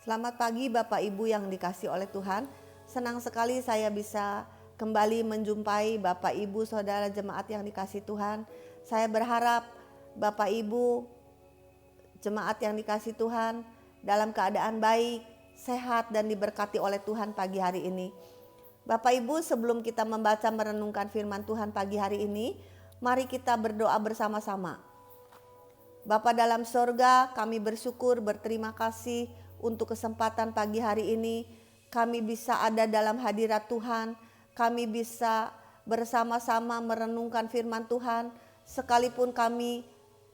Selamat pagi Bapak Ibu yang dikasihi oleh Tuhan. Senang sekali saya bisa kembali menjumpai Bapak Ibu Saudara jemaat yang dikasihi Tuhan. Saya berharap Bapak Ibu jemaat yang dikasihi Tuhan dalam keadaan baik, sehat dan diberkati oleh Tuhan pagi hari ini. Bapak Ibu, sebelum kita membaca merenungkan firman Tuhan pagi hari ini, mari kita berdoa bersama-sama. Bapa dalam sorga, kami bersyukur, berterima kasih untuk kesempatan pagi hari ini. Kami bisa ada dalam hadirat Tuhan, kami bisa bersama-sama merenungkan firman Tuhan. Sekalipun kami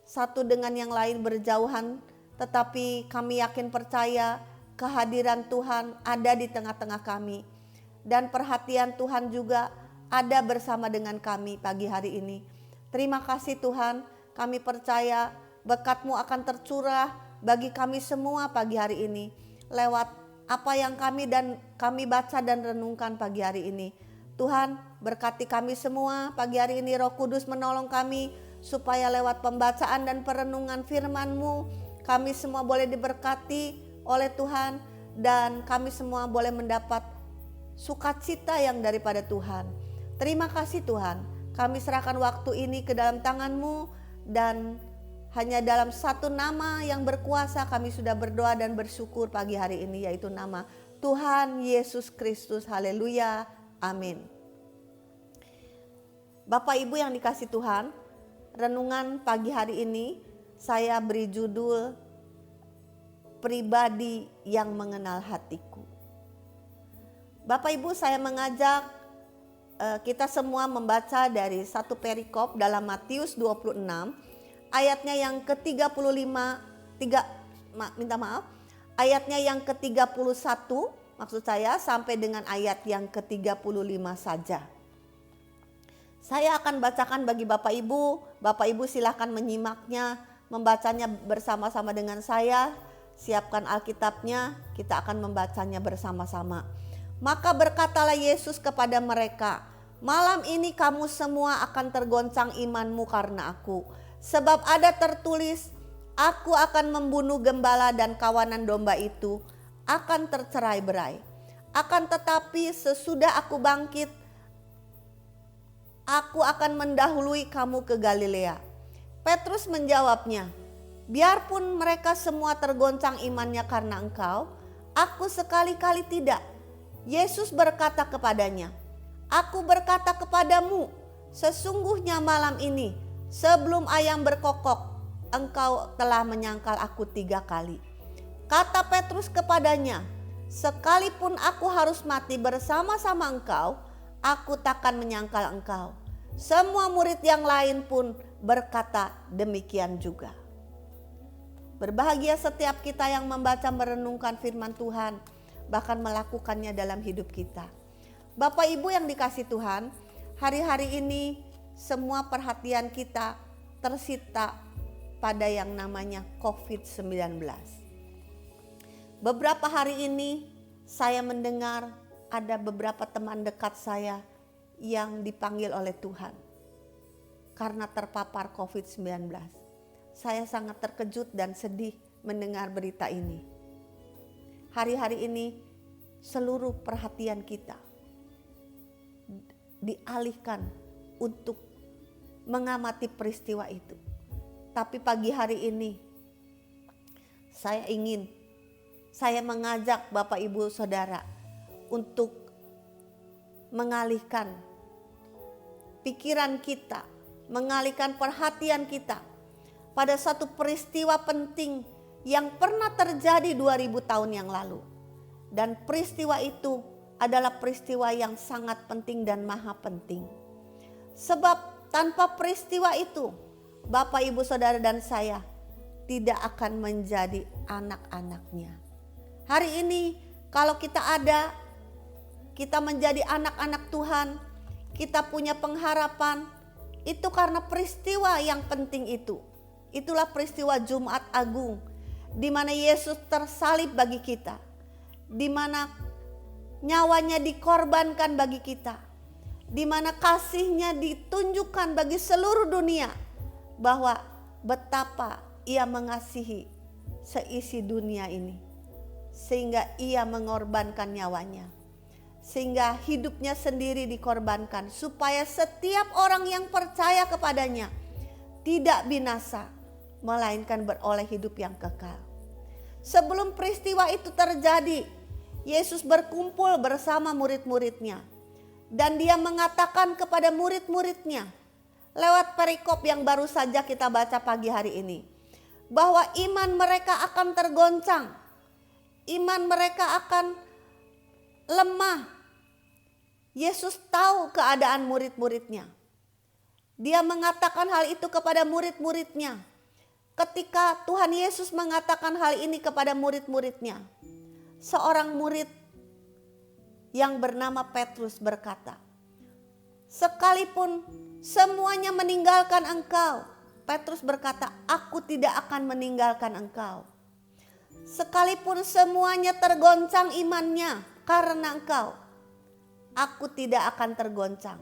satu dengan yang lain berjauhan, tetapi kami yakin percaya kehadiran Tuhan ada di tengah-tengah kami. Dan perhatian Tuhan juga ada bersama dengan kami pagi hari ini. Terima kasih Tuhan, kami percaya berkat-Mu akan tercurah bagi kami semua pagi hari ini lewat apa yang kami baca dan renungkan pagi hari ini. Tuhan, berkati kami semua pagi hari ini. Roh Kudus menolong kami supaya lewat pembacaan dan perenungan firman-Mu kami semua boleh diberkati oleh Tuhan dan kami semua boleh mendapat sukacita yang daripada Tuhan. Terima kasih Tuhan, kami serahkan waktu ini ke dalam tangan-Mu dan hanya dalam satu nama yang berkuasa kami sudah berdoa dan bersyukur pagi hari ini, yaitu nama Tuhan Yesus Kristus. Haleluya, amin. Bapak Ibu yang dikasihi Tuhan, renungan pagi hari ini saya beri judul Pribadi yang Mengenal Hatiku. Bapak Ibu, saya mengajak kita semua membaca dari satu perikop dalam Matius 26 ayatnya yang ke-35, ayatnya yang ke-31 maksud saya sampai dengan ayat yang ke-35 saja. Saya akan bacakan bagi Bapak Ibu silakan menyimaknya, membacanya bersama-sama dengan saya. Siapkan Alkitabnya, kita akan membacanya bersama-sama. Maka berkatalah Yesus kepada mereka, malam ini kamu semua akan tergoncang imanmu karena aku. Sebab ada tertulis, aku akan membunuh gembala dan kawanan domba itu akan tercerai-berai. Akan tetapi sesudah aku bangkit, aku akan mendahului kamu ke Galilea. Petrus menjawabnya, biarpun mereka semua tergoncang imannya karena engkau, aku sekali-kali tidak. Yesus berkata kepadanya, aku berkata kepadamu, sesungguhnya malam ini sebelum ayam berkokok, engkau telah menyangkal aku 3 kali. Kata Petrus kepadanya, sekalipun aku harus mati bersama-sama engkau, aku takkan menyangkal engkau. Semua murid yang lain pun berkata demikian juga. Berbahagia setiap kita yang membaca merenungkan firman Tuhan, bahkan melakukannya dalam hidup kita. Bapak Ibu yang dikasihi Tuhan, hari-hari ini semua perhatian kita tersita pada yang namanya COVID-19. Beberapa hari ini saya mendengar ada beberapa teman dekat saya yang dipanggil oleh Tuhan karena terpapar COVID-19. Saya sangat terkejut dan sedih mendengar berita ini. Hari-hari ini seluruh perhatian kita dialihkan untuk mengamati peristiwa itu. Tapi pagi hari ini saya mengajak Bapak Ibu Saudara untuk mengalihkan pikiran kita, mengalihkan perhatian kita pada satu peristiwa penting yang pernah terjadi 2000 tahun yang lalu. Dan peristiwa itu adalah peristiwa yang sangat penting dan maha penting. Sebab tanpa peristiwa itu, Bapak, Ibu, Saudara dan saya tidak akan menjadi anak-anaknya. Hari ini kalau kita ada, kita menjadi anak-anak Tuhan, kita punya pengharapan, itu karena peristiwa yang penting itu. Itulah peristiwa Jumat Agung, di mana Yesus tersalib bagi kita, di mana nyawanya dikorbankan bagi kita, di mana kasihnya ditunjukkan bagi seluruh dunia, bahwa betapa ia mengasihi seisi dunia ini. sehingga ia mengorbankan nyawanya. Sehingga hidupnya sendiri dikorbankan supaya setiap orang yang percaya kepadanya tidak binasa, melainkan beroleh hidup yang kekal. Sebelum peristiwa itu terjadi, Yesus berkumpul bersama murid-muridnya. Dan dia mengatakan kepada murid-muridnya lewat perikop yang baru saja kita baca pagi hari ini, bahwa iman mereka akan tergoncang, iman mereka akan lemah. Yesus tahu keadaan murid-muridnya. Dia mengatakan hal itu kepada murid-muridnya. Ketika Tuhan Yesus mengatakan hal ini kepada murid-muridnya, seorang murid yang bernama Petrus berkata, "Sekalipun semuanya meninggalkan engkau," Petrus berkata, "aku tidak akan meninggalkan engkau. Sekalipun semuanya tergoncang imannya karena engkau, aku tidak akan tergoncang.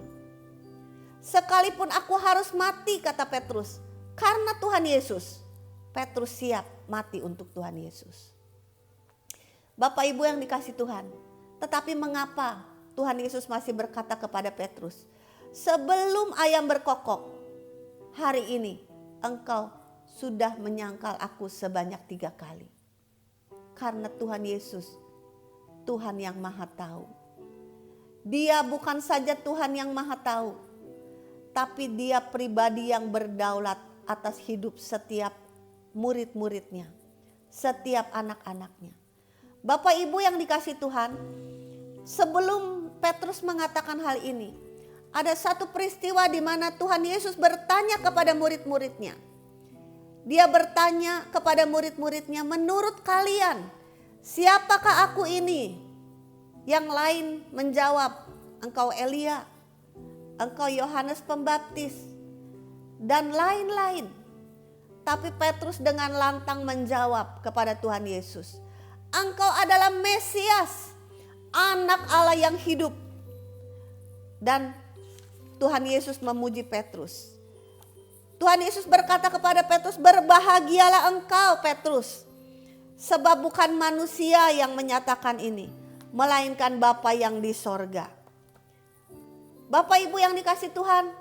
Sekalipun aku harus mati," kata Petrus, "karena Tuhan Yesus." Petrus siap mati untuk Tuhan Yesus. Bapak Ibu yang dikasihi Tuhan, tetapi mengapa Tuhan Yesus masih berkata kepada Petrus, "Sebelum ayam berkokok, hari ini engkau sudah menyangkal aku sebanyak 3 kali." Karena Tuhan Yesus, Tuhan yang Maha Tahu. Dia bukan saja Tuhan yang Maha Tahu, tapi dia pribadi yang berdaulat atas hidup setiap murid-muridnya, setiap anak-anaknya. Bapak Ibu yang dikasihi Tuhan, sebelum Petrus mengatakan hal ini, ada satu peristiwa di mana Tuhan Yesus bertanya kepada murid-muridnya. Dia bertanya kepada murid-muridnya, "Menurut kalian, siapakah aku ini?" Yang lain menjawab, "Engkau Elia, engkau Yohanes Pembaptis," dan lain-lain. Tapi Petrus dengan lantang menjawab kepada Tuhan Yesus, "Engkau adalah Mesias, Anak Allah yang hidup." Dan Tuhan Yesus memuji Petrus. Tuhan Yesus berkata kepada Petrus, "Berbahagialah engkau Petrus, sebab bukan manusia yang menyatakan ini, melainkan Bapa yang di sorga." Bapak Ibu yang dikasihi Tuhan,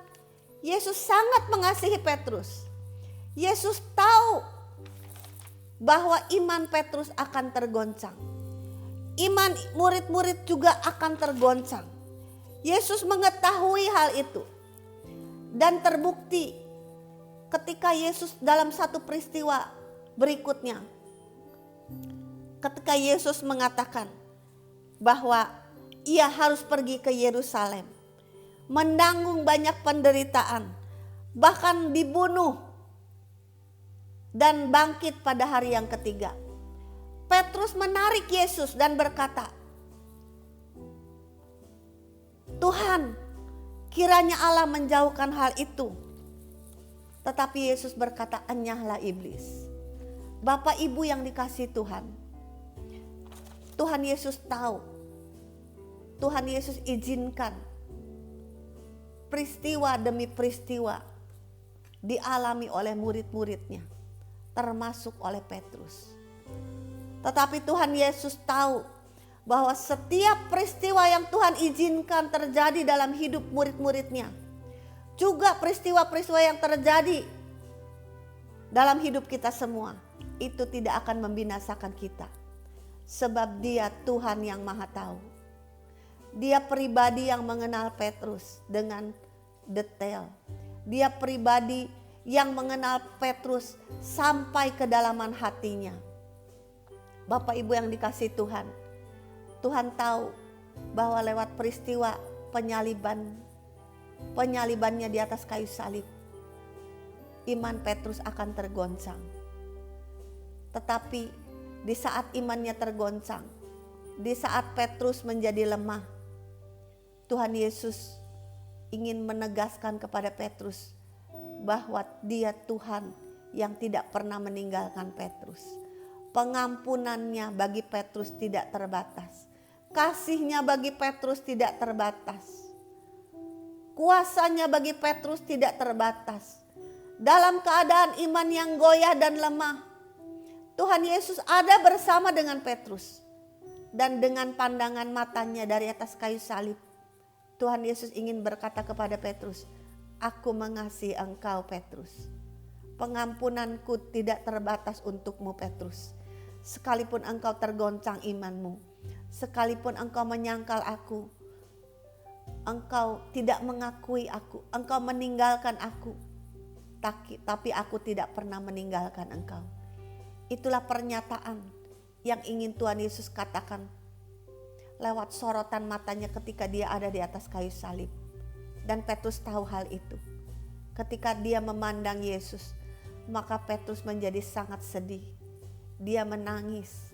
Yesus sangat mengasihi Petrus. Yesus tahu bahwa iman Petrus akan tergoncang. Iman murid-murid juga akan tergoncang. Yesus mengetahui hal itu. Dan terbukti ketika Yesus dalam satu peristiwa berikutnya. Ketika Yesus mengatakan bahwa ia harus pergi ke Yerusalem, menanggung banyak penderitaan, bahkan dibunuh dan bangkit pada hari yang ketiga. Petrus menarik Yesus dan berkata, "Tuhan, kiranya Allah menjauhkan hal itu." Tetapi Yesus berkata, "Enyahlah iblis." Bapak Ibu yang dikasihi Tuhan, Tuhan Yesus tahu, Tuhan Yesus izinkan peristiwa demi peristiwa dialami oleh murid-muridnya, termasuk oleh Petrus. Tetapi Tuhan Yesus tahu bahwa setiap peristiwa yang Tuhan izinkan terjadi dalam hidup murid-muridnya, juga peristiwa-peristiwa yang terjadi dalam hidup kita semua, itu tidak akan membinasakan kita. Sebab Dia Tuhan yang Maha Tahu. Dia pribadi yang mengenal Petrus dengan detail. Dia pribadi yang mengenal Petrus sampai kedalaman hatinya. Bapak Ibu yang dikasihi Tuhan, Tuhan tahu bahwa lewat peristiwa penyalibannya di atas kayu salib, iman Petrus akan tergoncang. Tetapi di saat imannya tergoncang, di saat Petrus menjadi lemah, Tuhan Yesus ingin menegaskan kepada Petrus bahwa Dia Tuhan yang tidak pernah meninggalkan Petrus. Pengampunannya bagi Petrus tidak terbatas. Kasihnya bagi Petrus tidak terbatas. Kuasanya bagi Petrus tidak terbatas. Dalam keadaan iman yang goyah dan lemah, Tuhan Yesus ada bersama dengan Petrus. Dan dengan pandangan matanya dari atas kayu salib, Tuhan Yesus ingin berkata kepada Petrus, aku mengasihi engkau Petrus. Pengampunanku tidak terbatas untukmu Petrus. Sekalipun engkau tergoncang imanmu, sekalipun engkau menyangkal aku, engkau tidak mengakui aku, engkau meninggalkan aku, tapi aku tidak pernah meninggalkan engkau. Itulah pernyataan yang ingin Tuhan Yesus katakan lewat sorotan matanya ketika dia ada di atas kayu salib. Dan Petrus tahu hal itu. Ketika dia memandang Yesus, maka Petrus menjadi sangat sedih. Dia menangis.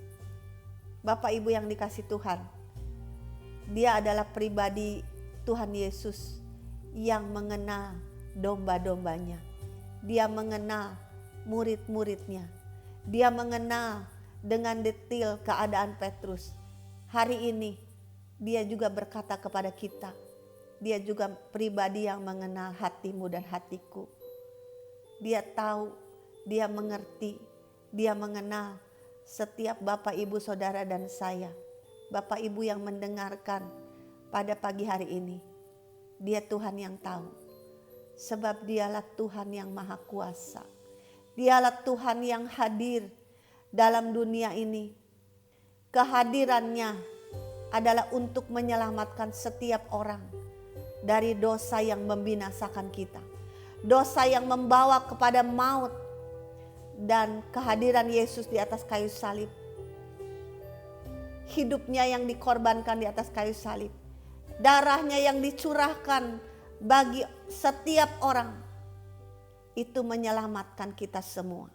Bapak Ibu yang dikasih Tuhan, dia adalah pribadi Tuhan Yesus yang mengenal domba-dombanya. Dia mengenal murid-muridnya. Dia mengenal dengan detail keadaan Petrus. Hari ini dia juga berkata kepada kita, dia juga pribadi yang mengenal hatimu dan hatiku. Dia tahu, dia mengerti, dia mengenal setiap Bapak Ibu Saudara dan saya. Bapak Ibu yang mendengarkan pada pagi hari ini, dia Tuhan yang tahu. Sebab dialah Tuhan yang maha kuasa. Dialah Tuhan yang hadir dalam dunia ini. Kehadirannya adalah untuk menyelamatkan setiap orang dari dosa yang membinasakan kita. Dosa yang membawa kepada maut. Dan kehadiran Yesus di atas kayu salib. Hidupnya yang dikorbankan di atas kayu salib. Darahnya yang dicurahkan bagi setiap orang. Itu menyelamatkan kita semua.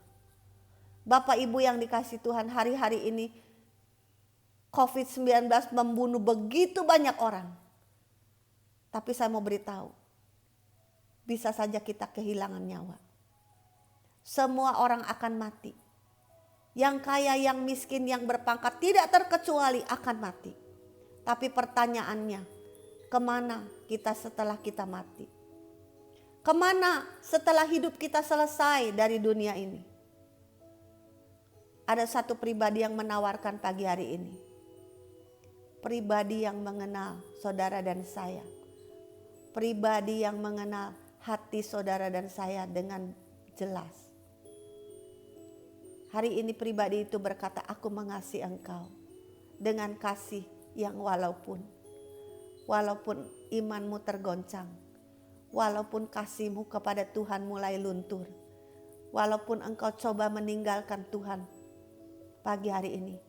Bapak Ibu yang dikasih Tuhan, hari-hari ini COVID-19 membunuh begitu banyak orang. Tapi saya mau beritahu, bisa saja kita kehilangan nyawa. Semua orang akan mati. Yang kaya, yang miskin, yang berpangkat tidak terkecuali akan mati. Tapi pertanyaannya, kemana kita setelah kita mati? Kemana setelah hidup kita selesai dari dunia ini? Ada satu pribadi yang menawarkan pagi hari ini. Pribadi yang mengenal saudara dan saya. Pribadi yang mengenal hati saudara dan saya dengan jelas. Hari ini pribadi itu berkata, aku mengasihi engkau dengan kasih yang walaupun imanmu tergoncang, walaupun kasihmu kepada Tuhan mulai luntur, walaupun engkau coba meninggalkan Tuhan pagi hari ini,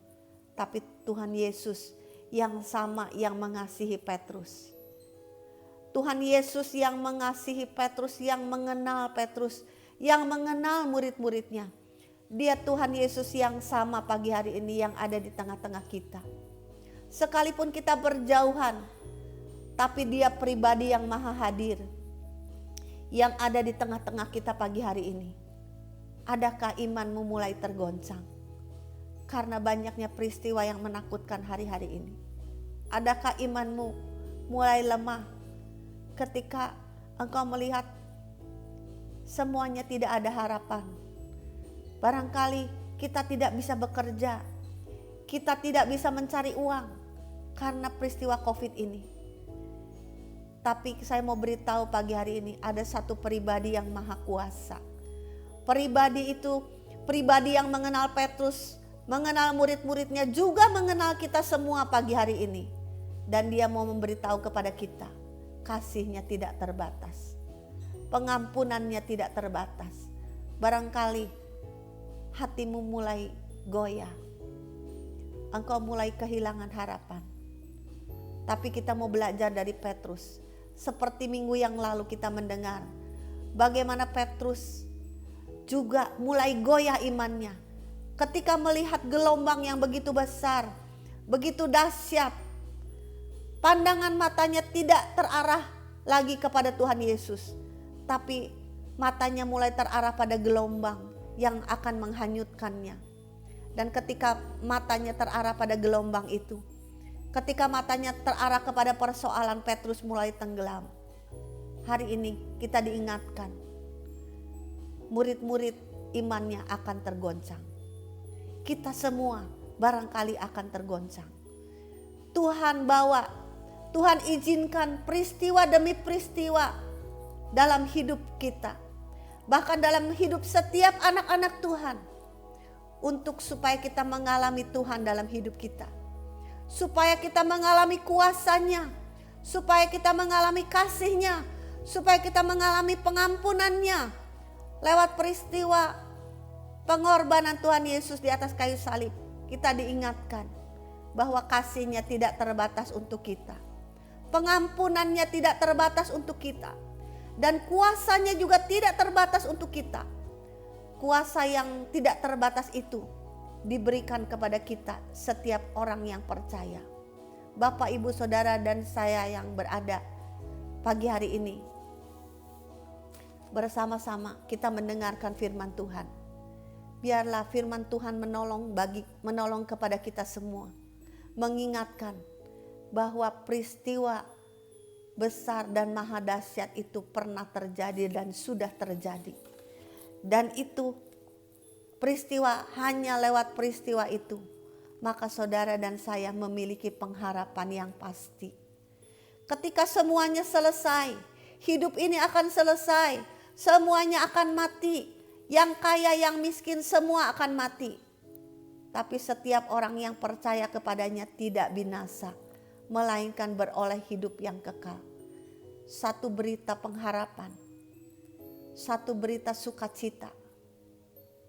tapi Tuhan Yesus yang sama yang mengasihi Petrus. Tuhan Yesus yang mengasihi Petrus, yang mengenal Petrus, yang mengenal murid-muridnya. Dia Tuhan Yesus yang sama pagi hari ini yang ada di tengah-tengah kita. Sekalipun kita berjauhan, tapi dia pribadi yang maha hadir, yang ada di tengah-tengah kita pagi hari ini. Adakah imanmu mulai tergoncang karena banyaknya peristiwa yang menakutkan hari-hari ini? Adakah imanmu mulai lemah ketika engkau melihat semuanya tidak ada harapan? Barangkali kita tidak bisa bekerja, kita tidak bisa mencari uang karena peristiwa COVID ini. Tapi saya mau beritahu pagi hari ini, ada satu pribadi yang maha kuasa. Pribadi itu pribadi yang mengenal Petrus, mengenal murid-muridnya, juga mengenal kita semua pagi hari ini. Dan dia mau memberitahu kepada kita, kasihnya tidak terbatas, pengampunannya tidak terbatas. Barangkali hatimu mulai goyah, engkau mulai kehilangan harapan. Tapi kita mau belajar dari Petrus. Seperti minggu yang lalu kita mendengar bagaimana Petrus juga mulai goyah imannya ketika melihat gelombang yang begitu besar, begitu dahsyat. Pandangan matanya tidak terarah lagi kepada Tuhan Yesus, tapi matanya mulai terarah pada gelombang yang akan menghanyutkannya. Dan ketika matanya terarah pada gelombang itu, ketika matanya terarah kepada persoalan, Petrus mulai tenggelam. Hari ini kita diingatkan, murid-murid imannya akan tergoncang. Kita semua barangkali akan tergoncang. Tuhan bawa, Tuhan izinkan peristiwa demi peristiwa dalam hidup kita. Bahkan dalam hidup setiap anak-anak Tuhan. Untuk supaya kita mengalami Tuhan dalam hidup kita. Supaya kita mengalami kuasa-Nya. Supaya kita mengalami kasih-Nya. Supaya kita mengalami pengampunan-Nya. Lewat peristiwa pengorbanan Tuhan Yesus di atas kayu salib. Kita diingatkan bahwa kasih-Nya tidak terbatas untuk kita. Pengampunan-Nya tidak terbatas untuk kita. Dan kuasa-Nya juga tidak terbatas untuk kita. Kuasa yang tidak terbatas itu diberikan kepada kita setiap orang yang percaya. Bapak, Ibu, Saudara dan saya yang berada pagi hari ini. Bersama-sama kita mendengarkan firman Tuhan. Biarlah firman Tuhan menolong kepada kita semua. Mengingatkan bahwa peristiwa besar dan maha dahsyat itu pernah terjadi dan sudah terjadi. Dan itu peristiwa, hanya lewat peristiwa itu, maka saudara dan saya memiliki pengharapan yang pasti. Ketika semuanya selesai, hidup ini akan selesai, semuanya akan mati. Yang kaya, yang miskin, semua akan mati. Tapi setiap orang yang percaya kepadanya tidak binasa, melainkan beroleh hidup yang kekal. Satu berita pengharapan, satu berita sukacita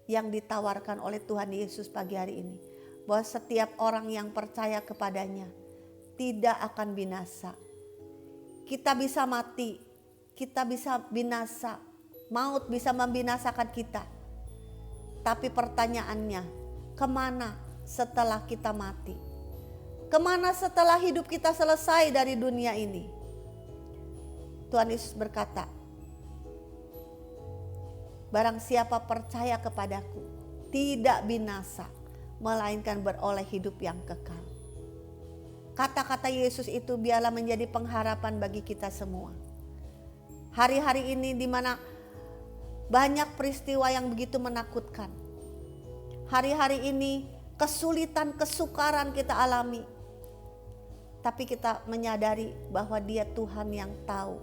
yang ditawarkan oleh Tuhan Yesus pagi hari ini. Bahwa setiap orang yang percaya kepadanya tidak akan binasa. Kita bisa mati, kita bisa binasa, maut bisa membinasakan kita. Tapi pertanyaannya, kemana setelah kita mati? Kemana setelah hidup kita selesai dari dunia ini? Tuhan Yesus berkata, barang siapa percaya kepadaku tidak binasa, melainkan beroleh hidup yang kekal. Kata-kata Yesus itu biarlah menjadi pengharapan bagi kita semua. Hari-hari ini di mana banyak peristiwa yang begitu menakutkan. Hari-hari ini kesulitan, kesukaran kita alami. Tapi kita menyadari bahwa Dia Tuhan yang tahu.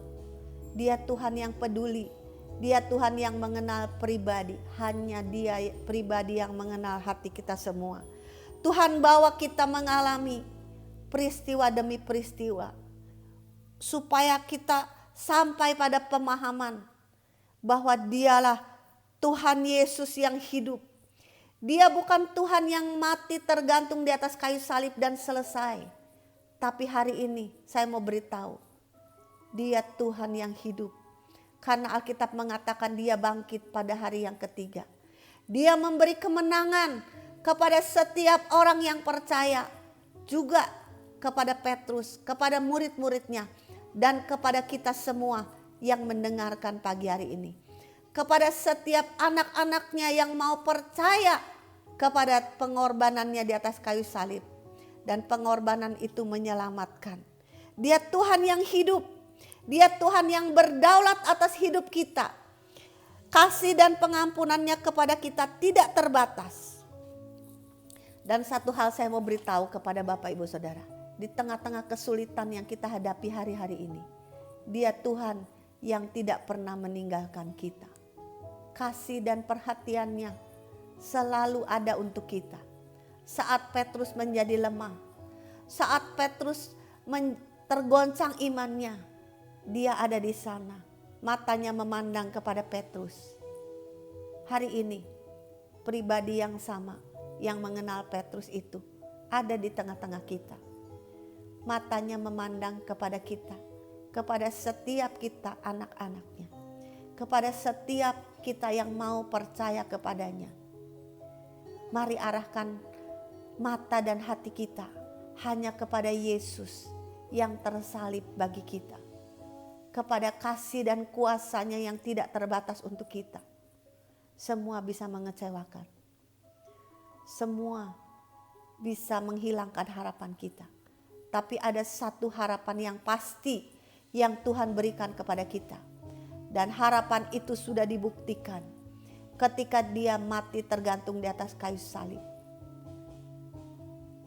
Dia Tuhan yang peduli. Dia Tuhan yang mengenal pribadi. Hanya Dia pribadi yang mengenal hati kita semua. Tuhan bawa kita mengalami peristiwa demi peristiwa. Supaya kita sampai pada pemahaman bahwa Dialah Tuhan Yesus yang hidup. Dia bukan Tuhan yang mati tergantung di atas kayu salib dan selesai. Tapi hari ini saya mau beritahu, Dia Tuhan yang hidup. Karena Alkitab mengatakan Dia bangkit pada hari yang ketiga. Dia memberi kemenangan kepada setiap orang yang percaya. Juga kepada Petrus, kepada murid-muridnya. Dan kepada kita semua yang mendengarkan pagi hari ini. Kepada setiap anak-anaknya yang mau percaya kepada pengorbanannya di atas kayu salib. Dan pengorbanan itu menyelamatkan. Dia Tuhan yang hidup. Dia Tuhan yang berdaulat atas hidup kita. Kasih dan pengampunannya kepada kita tidak terbatas. Dan satu hal saya mau beritahu kepada Bapak Ibu Saudara. Di tengah-tengah kesulitan yang kita hadapi hari-hari ini. Dia Tuhan yang tidak pernah meninggalkan kita. Kasih dan perhatiannya selalu ada untuk kita. Saat Petrus menjadi lemah. Saat Petrus tergoncang imannya. Dia ada di sana. Matanya memandang kepada Petrus. Hari ini pribadi yang sama yang mengenal Petrus itu ada di tengah-tengah kita. Matanya memandang kepada kita. Kepada setiap kita anak-anaknya. Kepada setiap kita yang mau percaya kepadanya. Mari arahkan mata dan hati kita hanya kepada Yesus yang tersalib bagi kita. Kepada kasih dan kuasa-Nya yang tidak terbatas untuk kita. Semua bisa mengecewakan. Semua bisa menghilangkan harapan kita. Tapi ada satu harapan yang pasti yang Tuhan berikan kepada kita. Dan harapan itu sudah dibuktikan ketika Dia mati tergantung di atas kayu salib.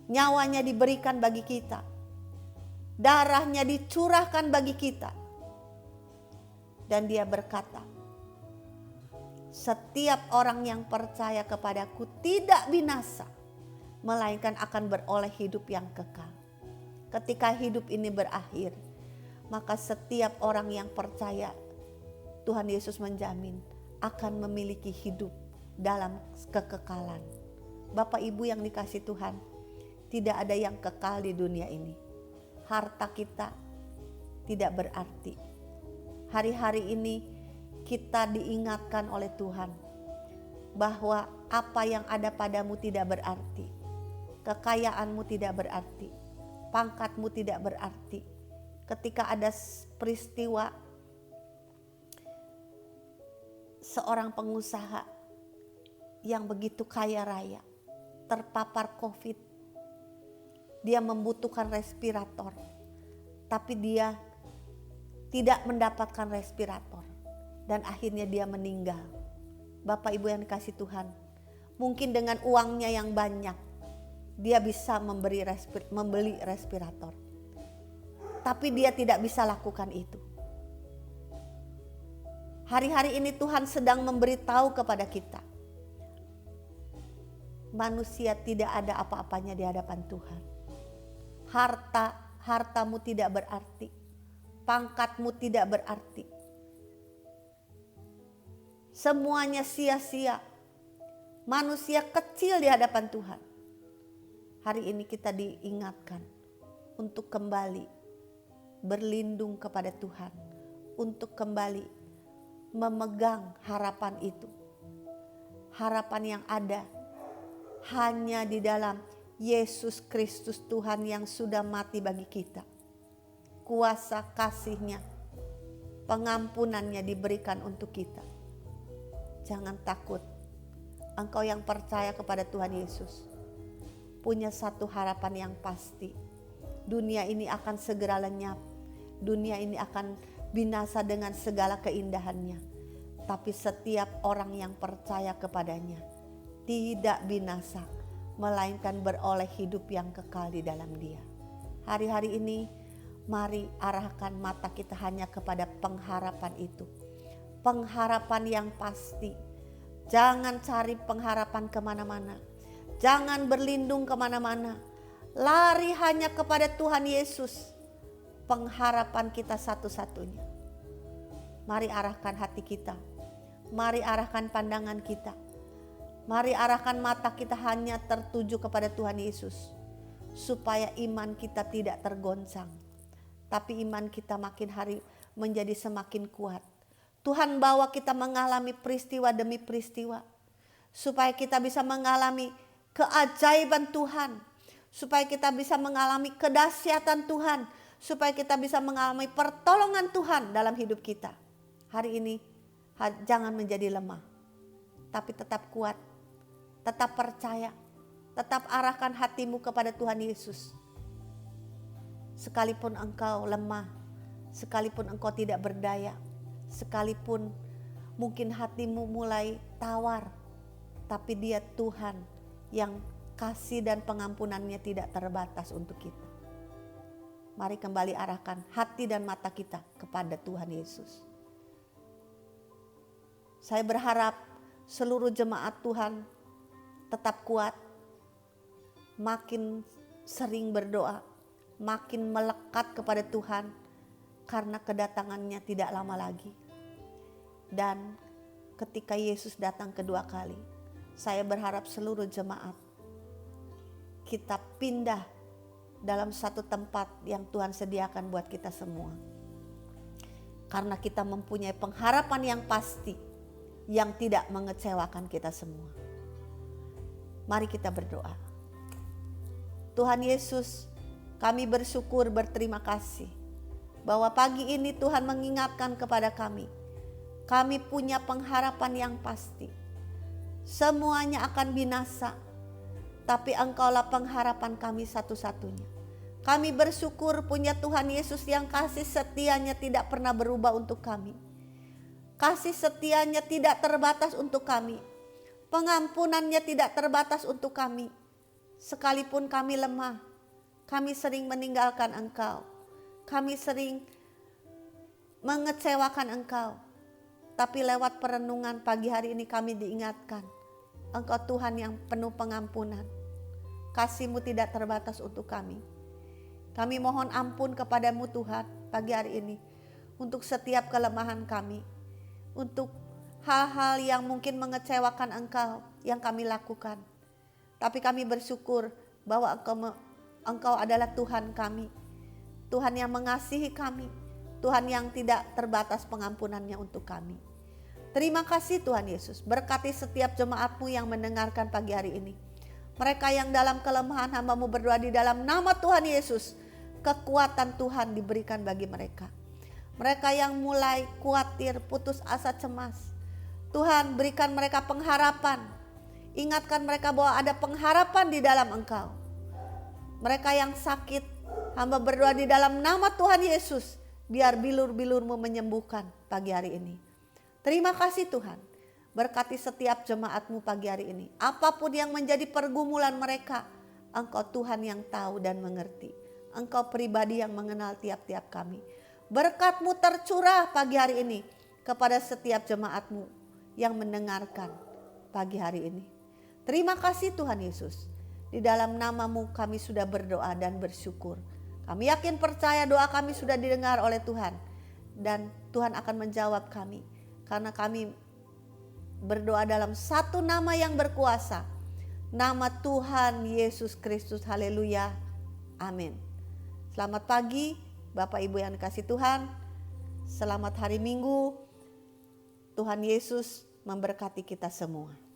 Nyawanya diberikan bagi kita darahnya dicurahkan bagi kita. Dan dia berkata, setiap orang yang percaya kepadaku tidak binasa, melainkan akan beroleh hidup yang kekal. Ketika hidup ini berakhir, maka setiap orang yang percaya, Tuhan Yesus menjamin akan memiliki hidup dalam kekekalan. Bapak Ibu yang dikasihi Tuhan, tidak ada yang kekal di dunia ini. Harta kita tidak berarti. Hari-hari ini kita diingatkan oleh Tuhan bahwa apa yang ada padamu tidak berarti. Kekayaanmu tidak berarti. Pangkatmu tidak berarti. Ketika ada peristiwa seorang pengusaha yang begitu kaya raya terpapar COVID, dia membutuhkan respirator, tapi dia tidak mendapatkan respirator dan akhirnya dia meninggal. Bapak Ibu yang dikasihi Tuhan, mungkin dengan uangnya yang banyak dia bisa membeli respirator, tapi dia tidak bisa lakukan itu. Hari-hari ini Tuhan sedang memberitahu kepada kita, manusia tidak ada apa-apanya di hadapan Tuhan. Hartamu tidak berarti, pangkatmu tidak berarti. Semuanya sia-sia. Manusia kecil di hadapan Tuhan. Hari ini kita diingatkan untuk kembali berlindung kepada Tuhan, untuk kembali memegang harapan itu. Harapan yang ada hanya di dalam Yesus Kristus Tuhan yang sudah mati bagi kita. Kuasa kasih-Nya, pengampunannya diberikan untuk kita. Jangan takut. Engkau yang percaya kepada Tuhan Yesus punya satu harapan yang pasti. Dunia ini akan segera lenyap. Dunia ini akan binasa dengan segala keindahannya. Tapi setiap orang yang percaya kepadanya tidak binasa, melainkan beroleh hidup yang kekal di dalam Dia. Hari-hari ini mari arahkan mata kita hanya kepada pengharapan itu. Pengharapan yang pasti. Jangan cari pengharapan kemana-mana. Jangan berlindung kemana-mana. Lari hanya kepada Tuhan Yesus. Pengharapan kita satu-satunya. Mari arahkan hati kita. Mari arahkan pandangan kita. Mari arahkan mata kita hanya tertuju kepada Tuhan Yesus. Supaya iman kita tidak tergoncang. Tapi iman kita makin hari menjadi semakin kuat. Tuhan bawa kita mengalami peristiwa demi peristiwa. Supaya kita bisa mengalami keajaiban Tuhan. Supaya kita bisa mengalami kedahsyatan Tuhan. Supaya kita bisa mengalami pertolongan Tuhan dalam hidup kita. Hari ini jangan menjadi lemah. Tapi tetap kuat. Tetap percaya. Tetap arahkan hatimu kepada Tuhan Yesus. Sekalipun engkau lemah. Sekalipun engkau tidak berdaya. Sekalipun mungkin hatimu mulai tawar. Tapi Dia Tuhan yang kasih dan pengampunannya tidak terbatas untuk kita. Mari kembali arahkan hati dan mata kita kepada Tuhan Yesus. Saya berharap seluruh jemaat Tuhan tetap kuat, makin sering berdoa, makin melekat kepada Tuhan karena kedatangannya tidak lama lagi. Dan ketika Yesus datang kedua kali, saya berharap seluruh jemaat kita pindah dalam satu tempat yang Tuhan sediakan buat kita semua. Karena kita mempunyai pengharapan yang pasti yang tidak mengecewakan kita semua. Mari kita berdoa. Tuhan Yesus, kami bersyukur berterima kasih bahwa pagi ini Tuhan mengingatkan kepada kami. Kami punya pengharapan yang pasti. Semuanya akan binasa, tapi Engkaulah pengharapan kami satu-satunya. Kami bersyukur punya Tuhan Yesus yang kasih setianya tidak pernah berubah untuk kami. Kasih setianya tidak terbatas untuk kami. Pengampunannya tidak terbatas untuk kami. Sekalipun kami lemah, kami sering meninggalkan Engkau. kami sering mengecewakan Engkau. Tapi lewat perenungan pagi hari ini kami diingatkan, Engkau Tuhan yang penuh pengampunan. Kasih-Mu tidak terbatas untuk kami. Kami mohon ampun kepadamu Tuhan pagi hari ini. Untuk setiap kelemahan kami. Untuk hal-hal yang mungkin mengecewakan Engkau yang kami lakukan. Tapi kami bersyukur bahwa Engkau adalah Tuhan kami. Tuhan yang mengasihi kami. Tuhan yang tidak terbatas pengampunannya untuk kami. Terima kasih Tuhan Yesus. Berkati setiap jemaat-Mu yang mendengarkan pagi hari ini. Mereka yang dalam kelemahan hamba-Mu berdoa di dalam nama Tuhan Yesus. Kekuatan Tuhan diberikan bagi mereka. Mereka yang mulai khawatir, putus asa, cemas. Tuhan berikan mereka pengharapan. Ingatkan mereka bahwa ada pengharapan di dalam Engkau. Mereka yang sakit, hamba berdoa di dalam nama Tuhan Yesus. Biar bilur-bilur-Mu menyembuhkan pagi hari ini. Terima kasih Tuhan. Berkati setiap jemaat-Mu pagi hari ini. Apapun yang menjadi pergumulan mereka, Engkau Tuhan yang tahu dan mengerti. Engkau pribadi yang mengenal tiap-tiap kami. Berkat-Mu tercurah pagi hari ini kepada setiap jemaat-Mu yang mendengarkan pagi hari ini. Terima kasih Tuhan Yesus. Di dalam nama-Mu kami sudah berdoa dan bersyukur. Kami yakin percaya doa kami sudah didengar oleh Tuhan. Dan Tuhan akan menjawab kami. Karena kami berdoa dalam satu nama yang berkuasa. Nama Tuhan Yesus Kristus. Haleluya. Amin. Selamat pagi Bapak Ibu yang dikasihi Tuhan. Selamat hari Minggu. Tuhan Yesus memberkati kita semua.